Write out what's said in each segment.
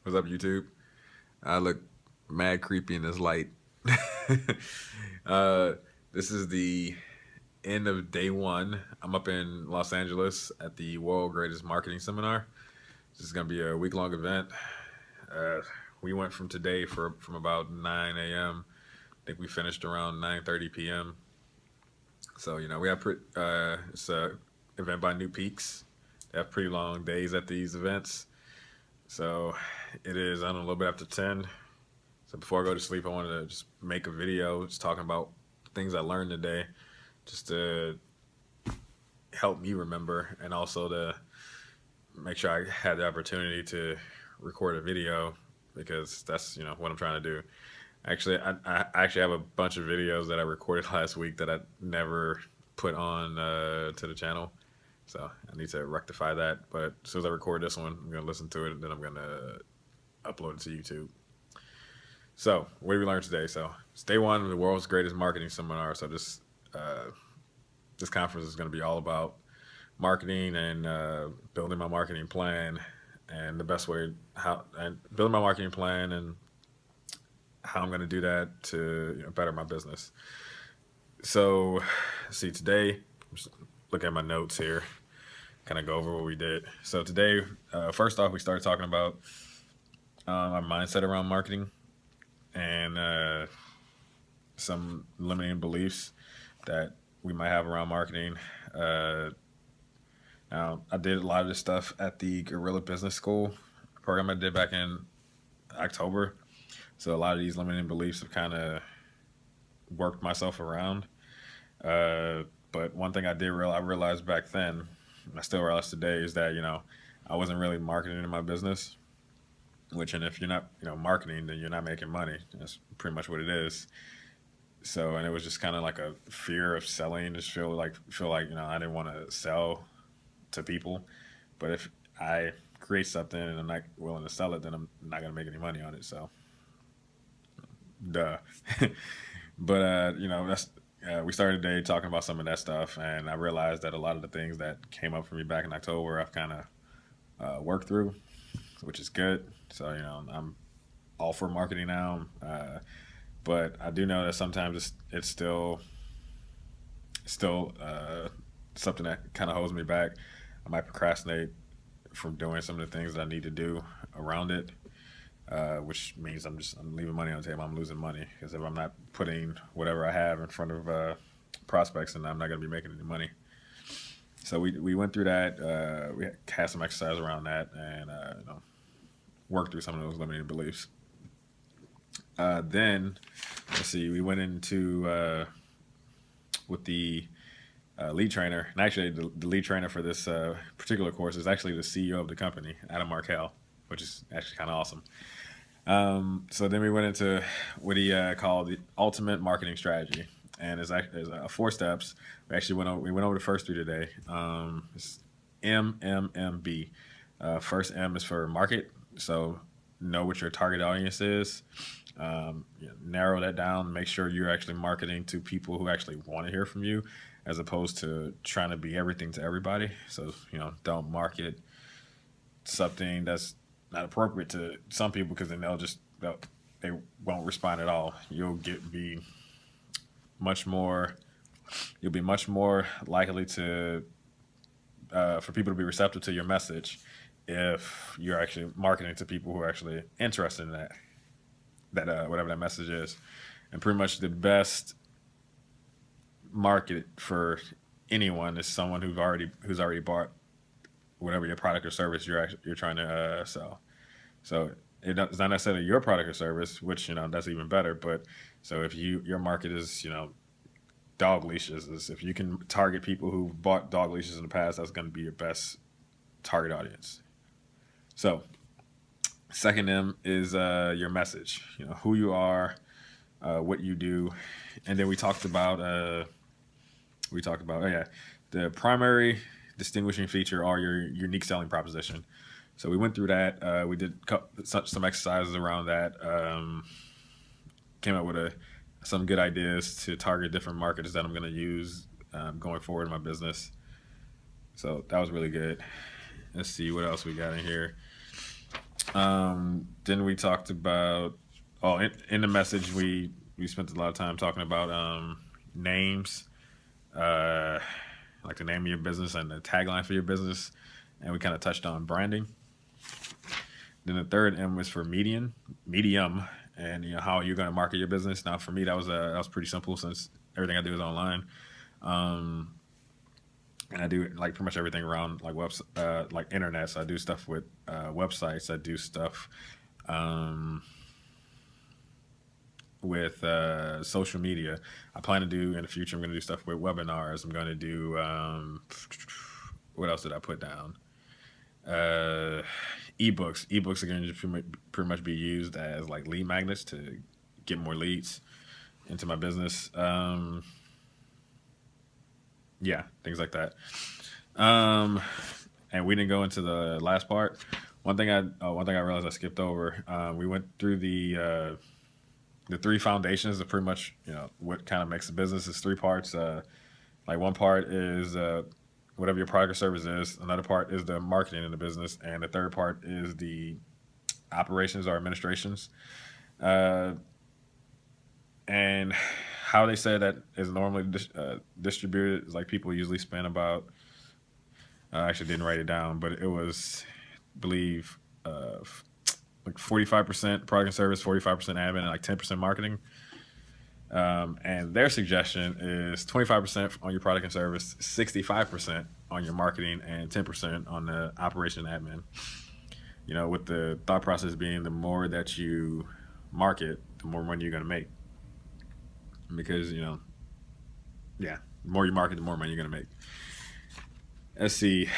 What's up, YouTube? I look mad creepy in this light. uh, this is the end of day one. I'm up in Los Angeles at the World Greatest Marketing Seminar. This is going to be a week-long event. Uh, we went from today from about 9 a.m. I think we finished around 9:30 p.m. So we have it's a event by New Peaks. They have pretty long days at these events. So it is, I don't know, a little bit after 10. So before I go to sleep, I wanted to just make a video just talking about things I learned today, just to help me remember, and also to make sure I had the opportunity to record a video, because that's what I'm trying to do. Actually, I actually have a bunch of videos that I recorded last week that I never put on to the channel. So I need to rectify that. But as soon as I record this one, I'm going to listen to it, and then I'm going to upload it to YouTube. So what did we learn today? So it's day one of the world's greatest marketing seminar. So this conference is going to be all about marketing and building my marketing plan, and the best way and building my marketing plan and how I'm going to do that to better my business. So see, today, just look at my notes here, kind of go over what we did. So today, first off, we started talking about our mindset around marketing, and some limiting beliefs that we might have around marketing. Now, I did a lot of this stuff at the Guerrilla Business School program I did back in October. So a lot of these limiting beliefs have kind of worked myself around. But one thing I realized back then, and I still realize today, is that I wasn't really marketing in my business. And if you're not marketing, then you're not making money. That's pretty much what it is. So, and it was just kind of like a fear of selling. Just feel like I didn't want to sell to people. But if I create something and I'm not willing to sell it, then I'm not gonna make any money on it. So, duh. But that's we started today talking about some of that stuff, and I realized that a lot of the things that came up for me back in October, I've kind of worked through, which is good. So I'm all for marketing now, but I do know that sometimes it's still something that kind of holds me back. I might procrastinate from doing some of the things that I need to do around it, which means I'm leaving money on the table. I'm losing money, because if I'm not putting whatever I have in front of prospects, then I'm not going to be making any money. So we went through that. We had some exercise around that, and worked through some of those limiting beliefs. Then, let's see, we went into with the lead trainer, and actually the lead trainer for this particular course is actually the CEO of the company, Adam Markell, which is actually kind of awesome. So then we went into what he called the ultimate marketing strategy, and it's 4 steps. We went over the first 3 today. It's MMMB. First M is for market, so know what your target audience is. Narrow that down. Make sure you're actually marketing to people who actually want to hear from you, as opposed to trying to be everything to everybody. So don't market something that's not appropriate to some people, because then they won't respond at all. You'll be much more likely to for people to be receptive to your message if you're actually marketing to people who are actually interested in that whatever that message is. And pretty much the best market for anyone is someone who's already bought whatever your product or service you're trying to sell. So it's not necessarily your product or service, which that's even better. But so if your market is dog leashes, if you can target people who bought dog leashes in the past, that's going to be your best target audience. So second M is your message. Who you are, what you do, and then we talked about the primary distinguishing feature or your unique selling proposition. So we went through that. We did some exercises around that. Came up with some good ideas to target different markets that I'm going to use going forward in my business. So that was really good. Let's see what else we got in here. Then we talked about, in the message we spent a lot of time talking about names, uh, like the name of your business and the tagline for your business, and we kind of touched on branding. Then the third M was for medium, and how you're going to market your business. Now, for me, that was pretty simple since everything I do is online, um, and I do like pretty much everything around like like internet. So I do stuff with websites. I do stuff um, with social media. I plan to do in the future. I'm going to do stuff with webinars. I'm going to do what else did I put down? Uh, ebooks. Ebooks are going to pretty much be used as like lead magnets to get more leads into my business. Yeah, things like that. Um, and we didn't go into the last part. One thing I realized I skipped over. We went through the three foundations of pretty much what kind of makes a business is three parts. Like one part is whatever your product or service is. Another part is the marketing in the business, and the third part is the operations or administrations. Uh, and how they say that is normally distributed is like people usually spend about. I actually didn't write it down, but it was, I believe, like 45% product and service, 45% admin, and like 10% marketing. And their suggestion is 25% on your product and service, 65% on your marketing, and 10% on the operation and admin. With the thought process being the more that you market, the more money you're going to make. Because, yeah, the more you market, the more money you're going to make. Let's see.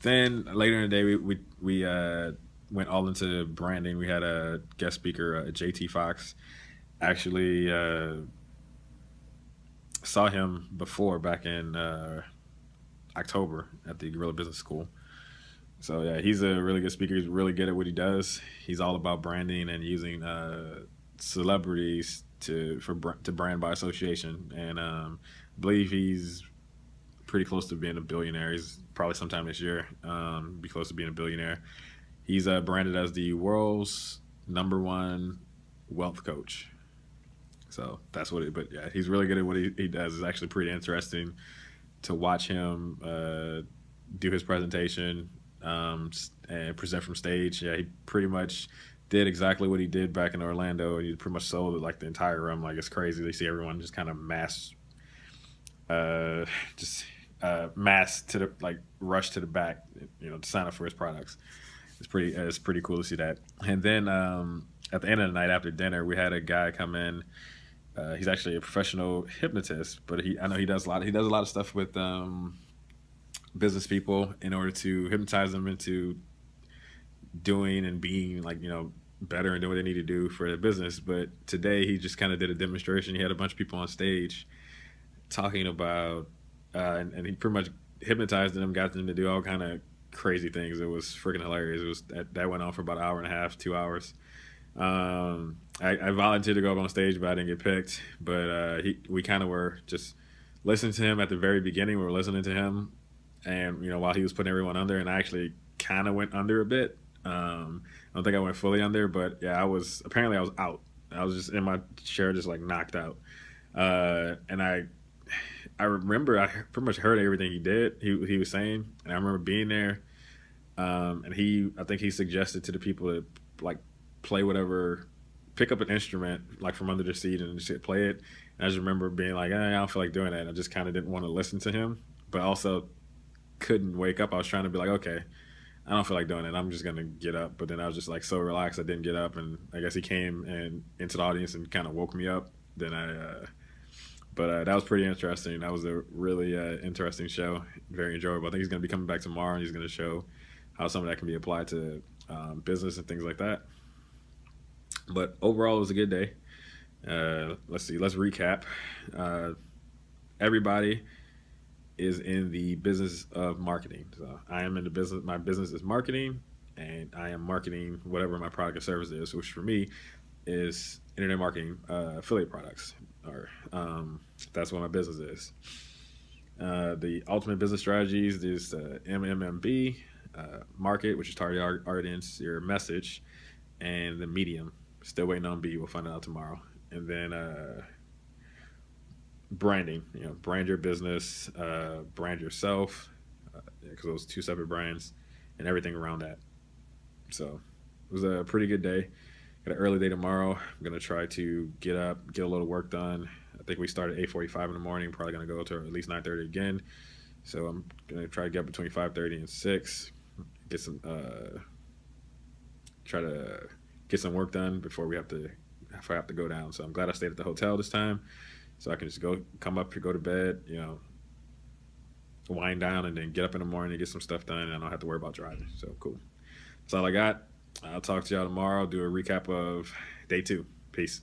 Then later in the day, we went all into branding. We had a guest speaker, JT Fox. Actually, saw him before back in October at the Guerrilla Business School. So yeah, he's a really good speaker. He's really good at what he does. He's all about branding and using celebrities to brand by association. And I believe he's pretty close to being a billionaire. He's probably sometime this year be close to being a billionaire. He's branded as the world's number one wealth coach. So that's what it. But yeah, he's really good at what he does. It's actually pretty interesting to watch him do his presentation and present from stage. Yeah, he pretty much did exactly what he did back in Orlando. He pretty much sold like the entire room. Like it's crazy. They see everyone just kind of uh, just mass to the like rush to the back, to sign up for his products. It's pretty cool to see that. And then at the end of the night after dinner, we had a guy come in. He's actually a professional hypnotist, but I know he does a lot of stuff with business people in order to hypnotize them into doing and being like better and doing what they need to do for their business. But today he just kind of did a demonstration. He had a bunch of people on stage talking about and he pretty much hypnotized them, got them to do all kind of crazy things. It was freaking hilarious. It was that went on for about an hour and a half, 2 hours. I volunteered to go up on stage, but I didn't get picked. But we kind of were just listening to him at the very beginning. We were listening to him, and while he was putting everyone under, and I actually kind of went under a bit. I don't think I went fully under, but yeah, I was out. I was just in my chair, just like knocked out. And I remember I pretty much heard everything he did. He was saying, and I remember being there. And I think he suggested to the people to like play whatever, pick up an instrument like from under their seat and just play it. And I just remember being like, I don't feel like doing that. And I just kind of didn't want to listen to him, but also couldn't wake up. I was trying to be like, okay, I don't feel like doing it. I'm just gonna get up. But then I was just like so relaxed, I didn't get up. And I guess he came and into the audience and kind of woke me up. Then but that was pretty interesting. That was a really interesting show, very enjoyable. I think he's gonna be coming back tomorrow, and he's gonna show how some of that can be applied to business and things like that. But overall, it was a good day. Let's see. Let's recap. Uh, Everybody is in the business of marketing. So I am in the business. My business is marketing, and I am marketing whatever my product or service is, which for me is internet marketing, affiliate products, or that's what my business is. The ultimate business strategies is MMMB. market, which is target audience, your message, and the medium. Still waiting on B. We'll find out tomorrow. And then branding. Brand your business, brand yourself, because those two separate brands, and everything around that. So it was a pretty good day. Got an early day tomorrow. I'm gonna try to get up, get a little work done. I think we start at 8:45 in the morning. Probably gonna go to at least 9:30 again. So I'm gonna try to get up between 5:30 and 6. Get some try to get some work done before we have to if I have to go down. So I'm glad I stayed at the hotel this time, so I can just come up here, go to bed, wind down, and then get up in the morning and get some stuff done, and I don't have to worry about driving. So cool. That's all I got. I'll talk to y'all tomorrow. Do a recap of day 2. Peace.